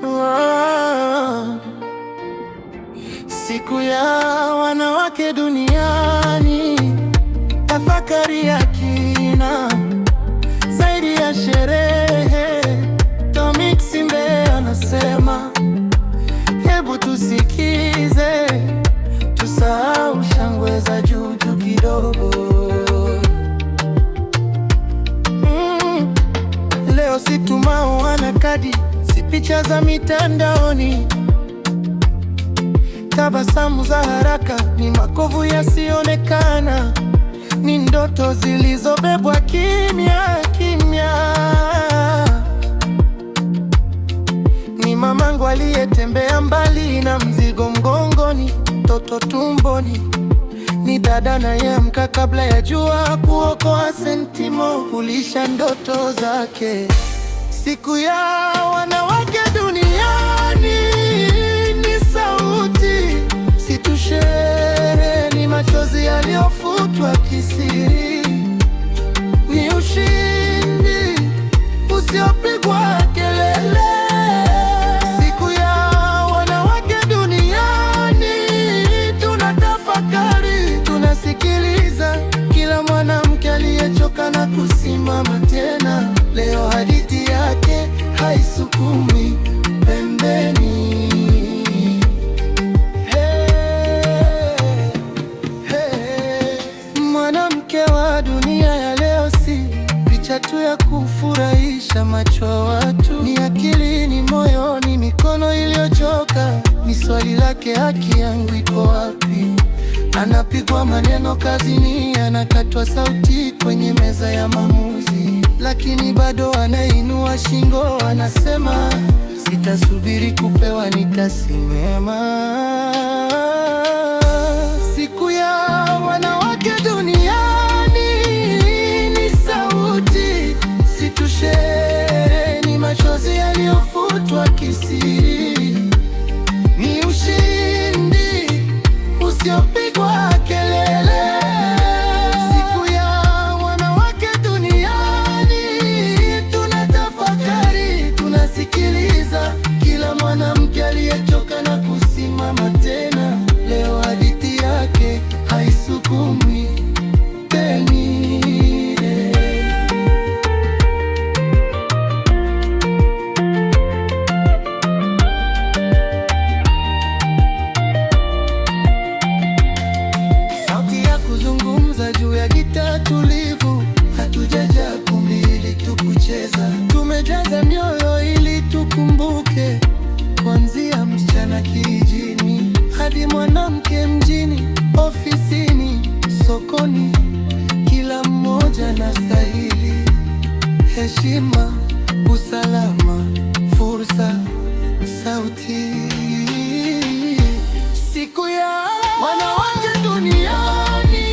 Ah, siku ya wanawake duniani, tafakari ya kina zaidi ya sherehe. Tomix Mbe anasema, hebu tusikize, tusahau shangwe za juu kidogo. Leo si tumaoana kadi, si picha za mitandaoni. Tabasamu za haraka ni makovu yasionekana, ni ndoto zilizobebwa kimya kimya. Ni mamangu aliyetembea mbali na mzigo mgongoni, mtoto tumboni. Ni dada anayeamka kabla ya jua kuokoa sentimo, kulisha ndoto zake. Siku ya wanawake duniani ni sauti, si tu sherehe, ni machozi yaliyofutwa kisiri, ni ushindi usiopigwa kelele. Siku ya wanawake duniani, tunatafakari, tunasikiliza kila mwanamke aliyechoka na kusimama tena. Leo hadithi yake haisukumi pembeni. Mwanamke wa dunia ya leo si picha tu ya kufurahisha macho ya watu, ni akili, ni moyo, ni mikono iliyochoka. Ni swali lake, haki yangu iko wapi? Anapigwa maneno kazini, anakatwa sauti kwenye meza ya maamuzi, lakini bado anainua shingo, anasema, sitasubiri kupewa, nitasimama. Siku ya wanawake duniani ni sauti, si tu sherehe, ni machozi yaliyofutwa kisiri, ni ushindi usiopigwa kelele. Siku ya wanawake duniani, tunatafakari, tunasikiliza kila mwanamke aliyechoka na kusimama tena. Leo hadithi yake haisukumi peni. Sauti ya kuzungumza juu ya gitaa tulivu, hatujaja kumbi ili tukucheza, tumejaza mioyo ili tukumbuke. Kuanzia msichana kijijini hadi mwanamke mjini, ofisini, sokoni, kila mmoja anastahili heshima, usalama, fursa, sauti. Siku ya wanawake duniani,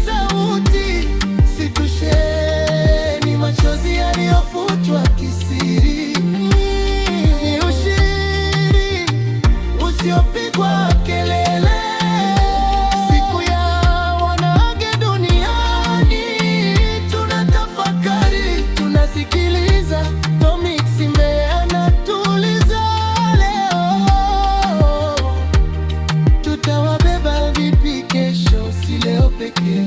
sauti, si tu sherehe, ni machozi yaliyofutwa kisiri, ni ushindi usiopigwa kelele. Siku ya wanawake duniani, tunatafakari, tunasikiliza. Tomix Mbe anatuliza leo, tutawabeba vipi kesho? Si leo pekee.